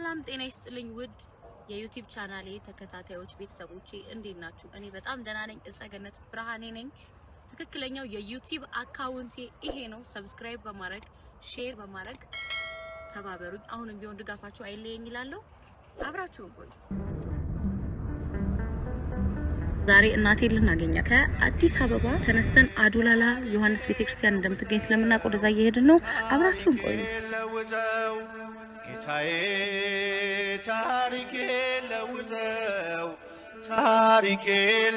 ሰላም ጤና ይስጥልኝ ውድ የዩቲዩብ ቻናሌ ተከታታዮች ቤተሰቦቼ እንዴት ናችሁ? እኔ በጣም ደህና ነኝ። እጸገነት ብርሃኔ ነኝ። ትክክለኛው የዩቲዩብ አካውንቴ ይሄ ነው። ሰብስክራይብ በማድረግ ሼር በማድረግ ተባበሩኝ። አሁንም ቢሆን ድጋፋችሁ አይለየኝ እላለሁ። አብራችሁን ቆዩ። ዛሬ እናቴን ልናገኛት ከአዲስ አበባ ተነስተን አዱላላ ዮሐንስ ቤተክርስቲያን እንደምትገኝ ስለምናውቅ ወደዛ እየሄድን ነው። አብራችሁን ቆዩ። ጌታዬ ታሪኬ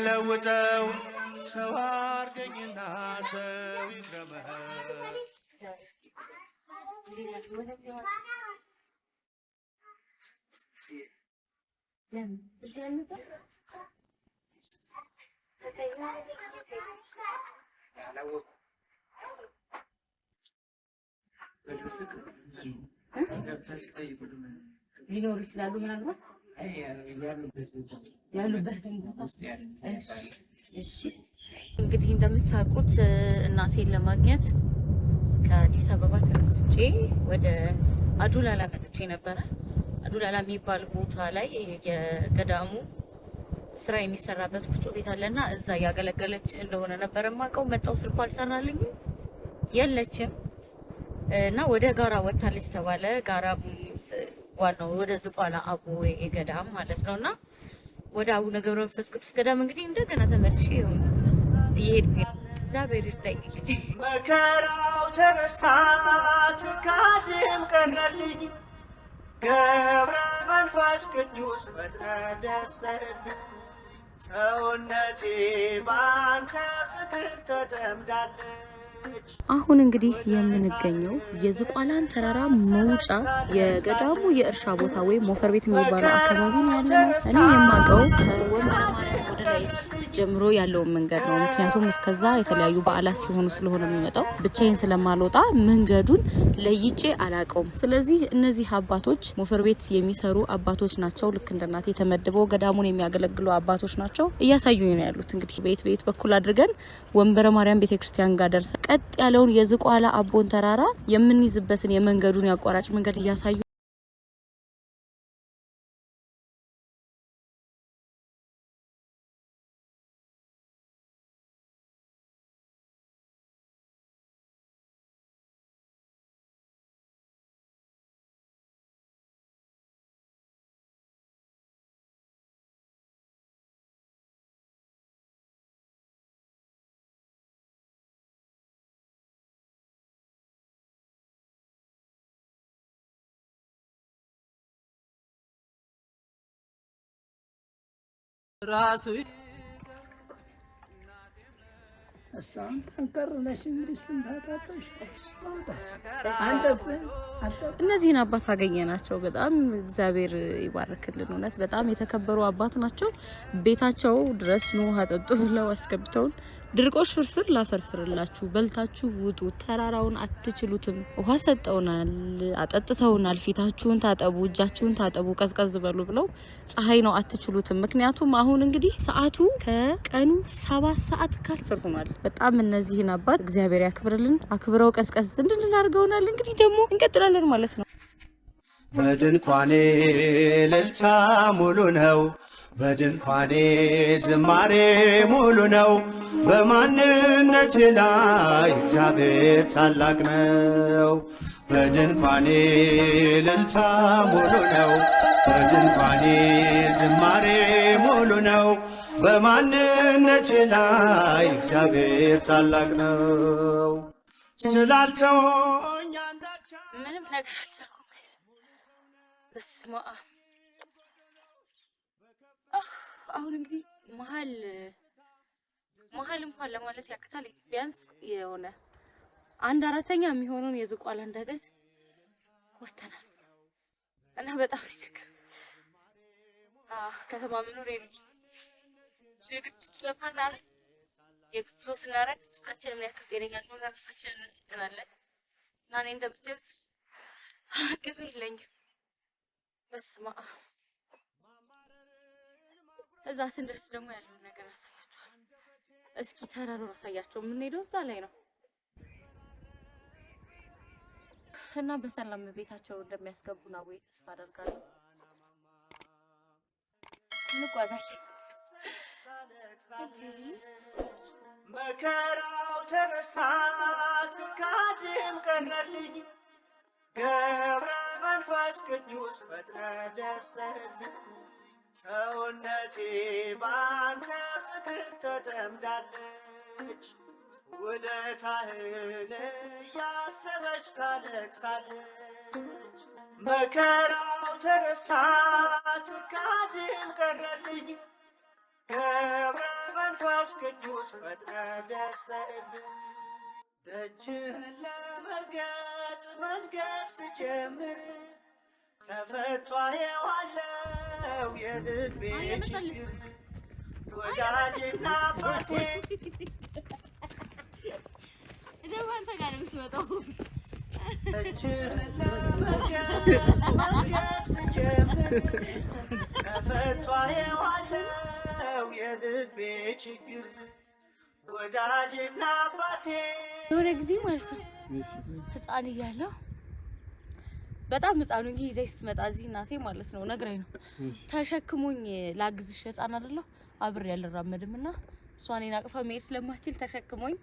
ለውጠው ሰው አርገኝና ሰው ይግረመው። ሊኖር ይችላሉ ምናልባት እንግዲህ እንደምታውቁት እናቴን ለማግኘት ከአዲስ አበባ ተነስቼ ወደ አዱላላ መጥቼ ነበረ። አዱላላ የሚባል ቦታ ላይ የገዳሙ ስራ የሚሰራበት ወፍጮ ቤት አለና እዛ ያገለገለች እንደሆነ ነበር የማውቀው። መጣው ስልኳ አልሰራልኝም የለችም እና ወደ ጋራ ወጣለች ተባለ። ጋራ ዋናው ወደ ዝቋላ አቦ ገዳም ማለት ነውና ወደ አቡነ ገብረ መንፈስ ቅዱስ ገዳም እንግዲህ እንደገና ተመልሼ እየሄድኩ እግዚአብሔር ይርዳኝ። እንግዲህ መከራው ተነሳ ትካዜም ቀረልኝ ገብረ መንፈስ ቅዱስ በተደሰተ ሰውነቴ ባንተ ፍቅር ተጠምዳለች። አሁን እንግዲህ የምንገኘው የዝቋላን ተራራ መውጫ የገዳሙ የእርሻ ቦታ ወይም ሞፈር ቤት የሚባለው አካባቢ ነው ያለው። እኔ የማውቀው ወደ ላይ ጀምሮ ያለውን መንገድ ነው። ምክንያቱም እስከዛ የተለያዩ በዓላት ሲሆኑ ስለሆነ የሚመጣው ብቻዬን ስለማልወጣ መንገዱን ለይቼ አላውቀውም። ስለዚህ እነዚህ አባቶች ሞፈር ቤት የሚሰሩ አባቶች ናቸው። ልክ እንደናቴ ተመድበው ገዳሙን የሚያገለግሉ አባቶች ናቸው። እያሳዩኝ ነው ያሉት። እንግዲህ ቤት በኩል አድርገን ወንበረ ማርያም ቤተክርስቲያን ጋር ደርሰን ቀጥ ያለውን የዝቋላ አቦን ተራራ የምንይዝበትን የመንገዱን ያቋራጭ መንገድ እያሳዩ ራሱ እሷም ተንከርነሽ እንግዲህ እሱን ታጣጣሽ እነዚህን አባት አገኘናቸው። በጣም እግዚአብሔር ይባርክልን። እውነት በጣም የተከበሩ አባት ናቸው። ቤታቸው ድረስ ነው አጠጡ ብለው አስገብተውን ድርቆሽ ፍርፍር ላፈርፍርላችሁ በልታችሁ ውጡ፣ ተራራውን አትችሉትም። ውሃ ሰጠውናል፣ አጠጥተውናል። ፊታችሁን ታጠቡ፣ እጃችሁን ታጠቡ፣ ቀዝቀዝ በሉ ብለው ፀሐይ ነው አትችሉትም። ምክንያቱም አሁን እንግዲህ ሰዓቱ ከቀኑ 7 ሰዓት ከ10 ሆኗል። በጣም እነዚህን አባት እግዚአብሔር ያክብርልን። አክብረው ቀዝቀዝ እንድንል አድርገውናል። እንግዲህ ደግሞ እንቀጥላለን ማለት ነው። በድንኳኔ እልልታ ሙሉ ነው፣ በድንኳኔ ዝማሬ ሙሉ ነው። በማንነቴ ላይ እግዚአብሔር ታላቅ ነው። በድንኳኔ እልልታ ሙሉ ነው፣ በድንኳኔ ዝማሬ ሙሉ ነው። በማንነቴ ላይ እግዚአብሔር ታላቅ ነው። ስላልተወኝ አንዳች ምንም ነገር አልቻልኩም። በስመ አብ አሁን እንግዲህ መሀል እንኳን ለማለት ያክታል። ቢያንስ የሆነ 1/4 የሚሆነውን የዝቋላ ዳገት ወተናል እና በጣም ይደከም ከተማ መኖር የልጅ የግድ ስለማናረ የግድ ስናረግ ውስጣችን ምን ያክል ጤነኛ እንደሆነ ራሳችን እንጥናለን። እና እኔ እንደምታዩት አቅም የለኝም። በስመ አብ እዛ ስንደርስ ደግሞ ያለውን ነገር አሳያችኋለሁ። እስኪ ተራራውን አሳያቸው። የምንሄደው እዛ ላይ ነው። እና በሰላም ቤታቸው እንደሚያስገቡና ወይ ተስፋ አደርጋለሁ። እንጓዛለን። መከራው ተረሳ ትካዜም ቀረልኝ ገብረ መንፈስ ቅዱስ ፈጥነ ደርሰልኝ ሰውነቴ ባንተ ፍቅር ተጠምዳለች ውለታህን እያሰበች ታለቅሳለች መከራው ተረሳ ትካዜም ቀረልኝ ገብረ መንፈስ ቅዱስ ፈጥነ ደርሰልኝ ደጅህን ለመርገጥ መንገድ ስጀምር ተፈቷ የዋለው የልቤ ችግር ወዳጅና አባቴ ደጅህን ለመርገጥ መንገድ ስጀምር ተፈቷ የዋለው የልቤ ችግር ወዳጅና አባቴ የሆነ ጊዜ ማለት ነው ህፃን እያለሁ በጣም ህፃኑ እንግዲህ ይዘይ ስትመጣ እዚህ እናቴ ማለት ነው ነግራኝ ነው ተሸክሞኝ ላግዝሽ ህፃን አይደለሁ አብሬ ያልራመድምና እሷ እኔን አቅፋ መሄድ ስለማችል ተሸክሞኝ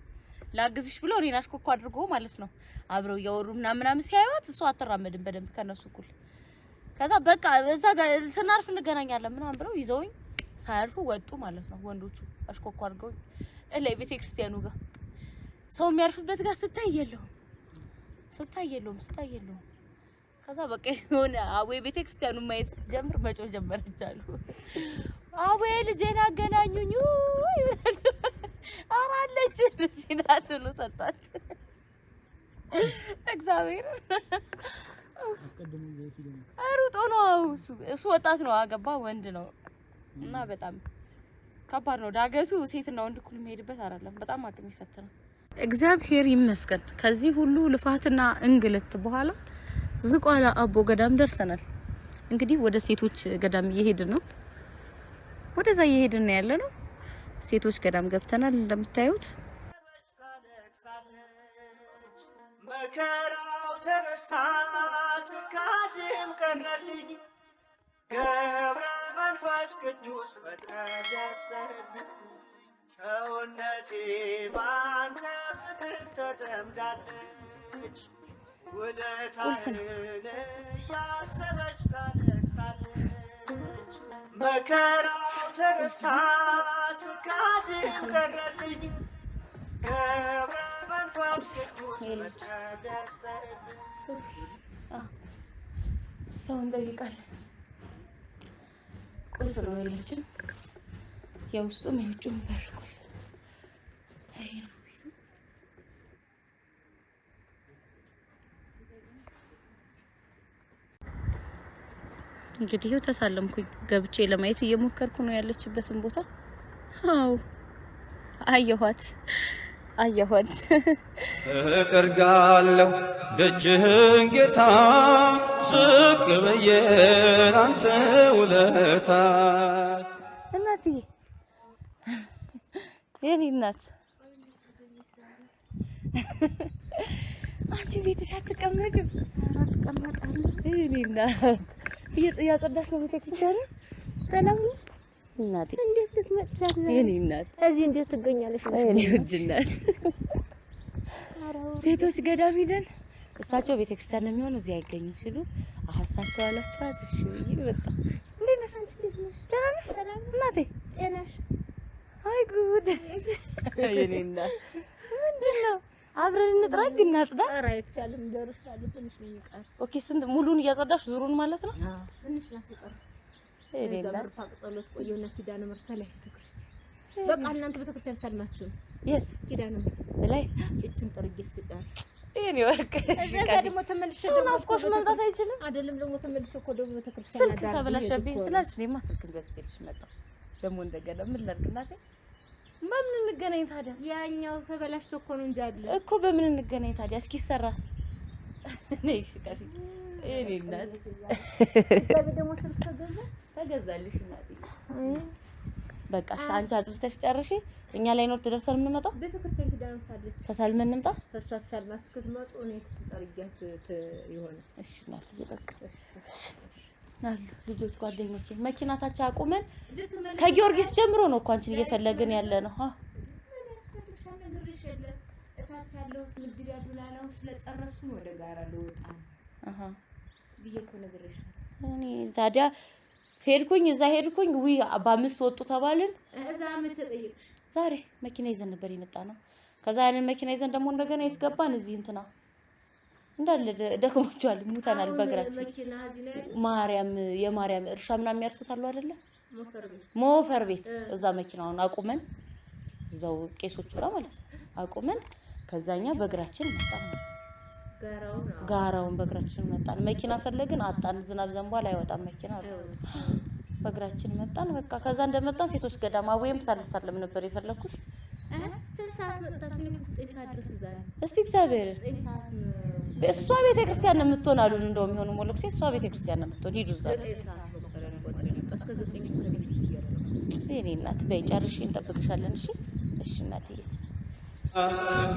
ላግዝሽ ብሎ እኔን አሽኮኮ አድርጎ ማለት ነው አብረው እያወሩ ምናምን ሲያዩት እሷ አትራመድም በደንብ ከነሱ እኩል ከዛ በቃ እዛ ጋር ስናርፍ እንገናኛለን ምናምን ብለው ይዘውኝ ሳያርፉ ወጡ ማለት ነው ወንዶቹ አሽኮኮ አድርገው እላይ ቤተክርስቲያኑ ጋር ሰው የሚያርፍበት ጋር ስታይ የለውም ከዛ በቃ የሆነ አዌ ቤተክርስቲያኑ ማየት ጀምር መጮ ጀመረቻሉ አዌ ልጄን አገናኙኝ አራለች ሲናትሉ ሰጣት እግዚአብሔር አስቀድሞ ሩጦ ነው እሱ ወጣት ነው አገባ ወንድ ነው እና በጣም ከባድ ነው ዳገቱ ሴትና ወንድ እኩል የሚሄድበት አይደለም በጣም አቅም ይፈትናል እግዚአብሔር ይመስገን ከዚህ ሁሉ ልፋትና እንግልት በኋላ ዝቋላ አቦ ገዳም ደርሰናል እንግዲህ ወደ ሴቶች ገዳም እየሄድን ነው ወደዛ እየሄድን ነው ያለነው ሴቶች ገዳም ገብተናል እንደምታዩት መከራው ተረሳ ትካዜም ቀረልኝ ገብረ መንፈስ ቅዱስ ፈጥነ ደርሰልኝ ሰውነቴ ባንተ ፍቅር ተጠምዳለች ውለታህን እያሰበች ታለቅሳለች መከራው ተረሳ ትካዜም ቀረልኝ ገብረ መንፈስ ቅዱስ ፈጥነ ደርሰልኝ ሰው እንጠይቃለን ቁልፍ ነው የለችም የውስጡም የውጭም በር ቁልፍ አይ ነው ቤቱ እንግዲህ ተሳለምኩኝ ገብቼ ለማየት እየሞከርኩ ነው ያለችበትን ቦታ አው አየኋት እርጋለሁ ደጅህን ጌታ ዝቅ ብዬ ላንተ ውለታ እናትዬ የኔ እናት አንቺ ቤትሽ አትቀመጭም አትቀመጣለሁ የኔ እናት እያጸዳሽ ነው ቤተክርስቲያን ሰላም እናቴ እንዴት ትመጫለሽ የኔ እናት እዚህ እንዴት ትገኛለሽ የኔ ውድ እናት ሴቶች ገዳም ሄደን እሳቸው ቤተክርስቲያን ነው የሚሆነው እዚህ አይገኙም ሲሉ አሐሳቸው አላቸው እሺ ይበጣ እንዴት ነሽ አንቺ ደህና ነሽ እናቴ ጤናሽ አይ ጉድ የኔ እናት ምንድነው አብረን እንጥራግ እናጽዳ ኧረ አይቻልም ደርሻለሁ ትንሽ ነው የሚቀር ኦኬ ስንት ሙሉን እያጸዳሽ ዙሩን ማለት ነው አዎ ትንሽ ነው የሚቀር እዛ ጸሎት ቆየውና ኪዳነ ምሕረት ላይ ቤተክርስቲያን በቃ እናንተ ቤተክርስቲያን ሰልማችሁ የት ኪዳነ ምሕረት ላይ እቺን ጥርግ እስኪጫር የኔ ወርቅ እዛ ደግሞ ተመልሼ ደግሞ አፍቆሽ መምጣት አይችልም አይደለም ደግሞ ተመልሼ እኮ ደግሞ ቤተክርስቲያን ስልክ ተበላሸብኝ ስላልሽ እኔማ ስልክን ገዝቼልሽ መጣሁ ደግሞ እንደገና ምን ላድርግ እናቴ በምን እንገናኝ ታዲያ ያኛው ተበላሽቶ እኮ ነው እንጂ አይደል እኮ በምን እንገናኝ ታዲያ እስኪ ሰራስ ነይ ሽካሪ እኔ እናት ደግሞ ስልክ ተገዛልሽ እናቴ በቃ አንቺ አጥፍተሽ ጨርሺ እኛ ላይ ነው ደርሰን የምንመጣው ቤተክርስቲያን ኪዳን ታለች ተሳልመን እንምጣ ከሷ ተሳልማስ ክትመጡ እኔ ተጠርጃት ይሆነ እሺ እናት ይበቃ ናሉ ልጆች ጓደኞቼ መኪናታች አቁመን ከጊዮርጊስ ጀምሮ ነው እኮ አንቺን እየፈለግን ያለ ነው ያለው ንግድ ያዱላላው ስለጨረሱ ወደ ጋራ ልወጣ ቢየኮ ነገርሽ እኔ ታዲያ ሄድኩኝ እዛ ሄድኩኝ ወይ በአምስት ወጡ ተባልን እዛ መቼ ጠይቅሽ ዛሬ መኪና ይዘን ነበር የመጣ ነው ከዛ ያንን መኪና ይዘን ደግሞ እንደገና የትገባን እዚህ እንትና እንዳለ ደክሞቻል ሙታናል በእግራችን ማርያም የማርያም እርሻ ምናምን የሚያርሱታሉ አይደለ ሞፈር ቤት እዛ መኪናውን አቁመን እዛው ቄሶቹ ጋር ማለት ነው አቁመን ከዛኛ በእግራችን መጣን ጋራውን በእግራችን መጣን መኪና ፈለግን አጣን ዝናብ ዘንቧል አይወጣም መኪና በእግራችን መጣን በቃ ከዛ እንደመጣን ሴቶች ገዳማ ወይም ሳልሳለም ነበር የፈለኩሽ ሰዓት መጣችሁ ድረስ እዛ እስቲ እግዚአብሔር በእሷ ቤተክርስቲያን ነው የምትሆን አሉን እንደውም ይሆኑ ሞለክሴ እሷ ቤተክርስቲያን ነው የምትሆን ሂዱ እዛ እኔ እናት በይ ጨርሼ እንጠብቅሻለን እሺ እናትዬ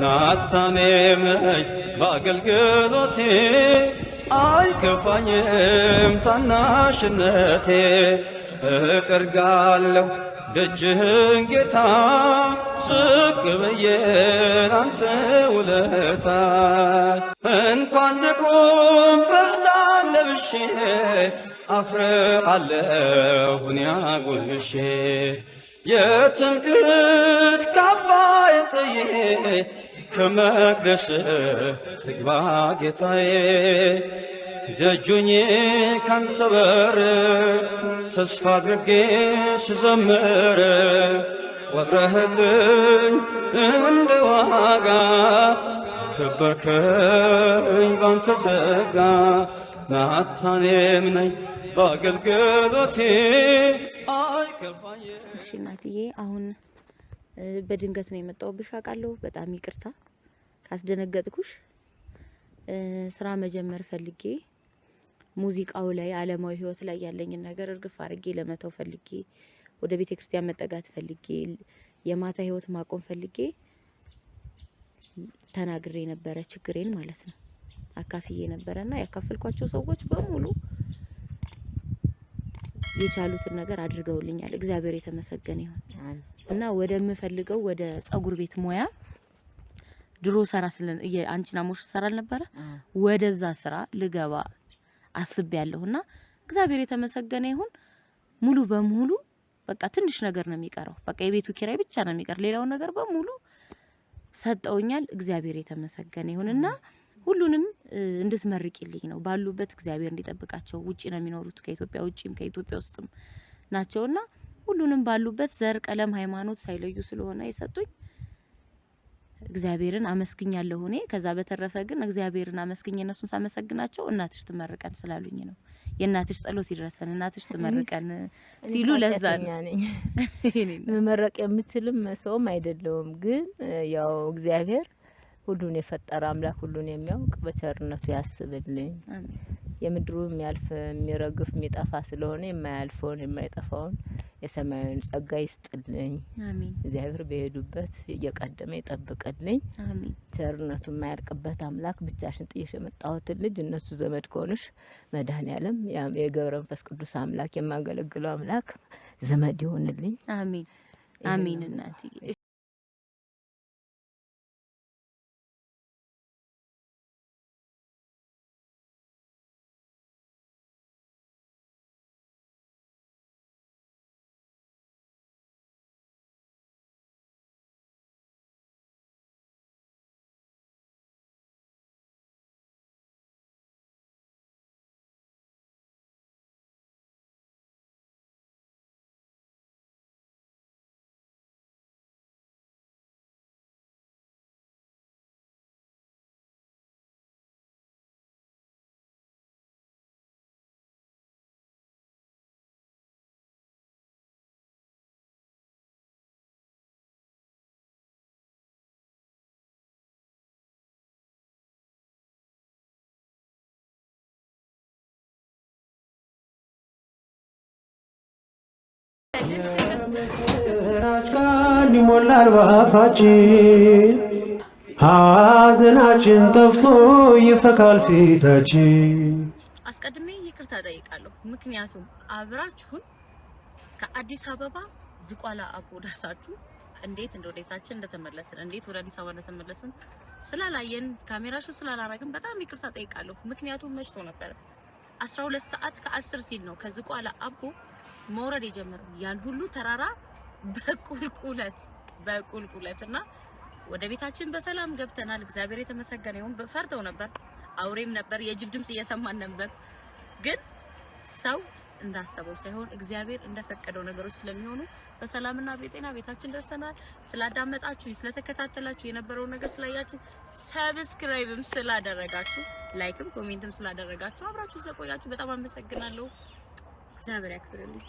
ናታኔም በአገልግሎቴ አይከፋኝም ታናሽነቴ እጠርጋለሁ ደጅህን ጌታ ዝቅ ብዬ ላንተ ውለታ እንኳን ልቁም በፍታ ለብሼ አፍርሃለሁ እኔ አጎንብሼ የትምክህት ካባዬን ጥዬ ከመቅደስ ስግባ ጌታዬ ደጁኜ ካንተ በር ተስፋ አድርጌ ስዘምር ቆጥረህልኝ እንደ ዋጋ ከበርከኝ ባንተ ጸጋ ናታኔም ነኝ በአገልግሎቴ አይከፋኝ እሺ እናትዬ አሁን በድንገት ነው የመጣሁብሽ አውቃለሁ በጣም ይቅርታ ካስደነገጥኩሽ ስራ መጀመር ፈልጌ ሙዚቃው ላይ ዓለማዊ ህይወት ላይ ያለኝን ነገር እርግፍ አድርጌ ለመተው ፈልጌ ወደ ቤተክርስቲያን መጠጋት ፈልጌ የማታ ህይወት ማቆም ፈልጌ ተናግሬ ነበረ ችግሬን ማለት ነው አካፍዬ ነበርና ያካፈልኳቸው ሰዎች በሙሉ የቻሉትን ነገር አድርገውልኛል እግዚአብሔር የተመሰገነ ይሁን እና ወደምፈልገው ወደ ጸጉር ቤት ሙያ ድሮ ሰራ ስለን አንቺና ሞሽ ሰራል ነበር ወደዛ ስራ ልገባ አስቤያለሁና እግዚአብሔር የተመሰገነ ይሁን ሙሉ በሙሉ በቃ ትንሽ ነገር ነው የሚቀረው በቃ የቤቱ ኪራይ ብቻ ነው የሚቀር ሌላው ነገር በሙሉ ሰጠውኛል እግዚአብሔር የተመሰገነ ይሁንና ሁሉንም እንድትመርቂልኝ ነው ባሉበት እግዚአብሔር እንዲጠብቃቸው ውጪ ነው የሚኖሩት ከኢትዮጵያ ውጪም ከኢትዮጵያ ውስጥም ናቸውና ሁሉንም ባሉበት ዘር ቀለም ሃይማኖት ሳይለዩ ስለሆነ የሰጡኝ እግዚአብሔርን አመስግኛለሁ እኔ ከዛ በተረፈ ግን እግዚአብሔርን አመስግኝ እነሱን ሳመሰግናቸው እናትሽ ትመርቀን ስላሉኝ ነው የእናትሽ ጸሎት ይድረሰን እናትሽ ትመርቀን ሲሉ ለዛ ነኝ መመረቅ የምችልም ሰውም አይደለም ግን ያው እግዚአብሔር ሁሉን የፈጠረ አምላክ ሁሉን የሚያውቅ በቸርነቱ ያስብልኝ የምድሩ የሚያልፍ የሚረግፍ የሚጠፋ ስለሆነ የማያልፈውን የማይጠፋውን የሰማዩን ጸጋ ይስጥልኝ አሜን እግዚአብሔር በሄዱበት እየቀደመ ይጠብቅልኝ አሜን ቸርነቱ የማያልቅበት አምላክ ብቻሽን ጥየሽ የመጣሁት ልጅ እነሱ ዘመድ ከሆነሽ መድኃኔዓለም የገብረ መንፈስ ቅዱስ አምላክ የማገለግለው አምላክ ዘመድ ይሆንልኝ አሜን አሜን እናትዬ የምስራች ቃል ይሞላል ባፋችን ሐዘናችን ጠፍቶ ይፈካል ፊታችን። አስቀድሜ ይቅርታ ጠይቃለሁ። ምክንያቱም አብራችሁን ከአዲስ አበባ ዝቋላ አቦ ደርሳችሁ እንዴት እንደወደታችን እንደተመለስን እንዴት ወደ አዲስ አበባ እንደተመለስን ስላላየን ካሜራሽ ስላላረግን በጣም ይቅርታ ጠይቃለሁ። ምክንያቱም መሽቶ ነበር። 12 ሰዓት ከ10 ሲል ነው ከዝቋላ አቦ መውረድ የጀመረው። ያን ሁሉ ተራራ በቁልቁለትና ወደ ቤታችን በሰላም ገብተናል። እግዚአብሔር የተመሰገነ ይሁን። ፈርተው ነበር፣ አውሬም ነበር፣ የጅብ ድምጽ እየሰማን ነበር። ግን ሰው እንዳሰበው ሳይሆን እግዚአብሔር እንደፈቀደው ነገሮች ስለሚሆኑ በሰላምና በጤና ቤታችን ደርሰናል። ስላዳመጣችሁ፣ ስለተከታተላችሁ፣ የነበረው ነገር ስላያችሁ፣ ሰብስክራይብም ስላደረጋችሁ፣ ላይክም ኮሜንትም ስላደረጋችሁ፣ አብራችሁ ስለቆያችሁ በጣም አመሰግናለሁ። እግዚአብሔር ያክብርልኝ።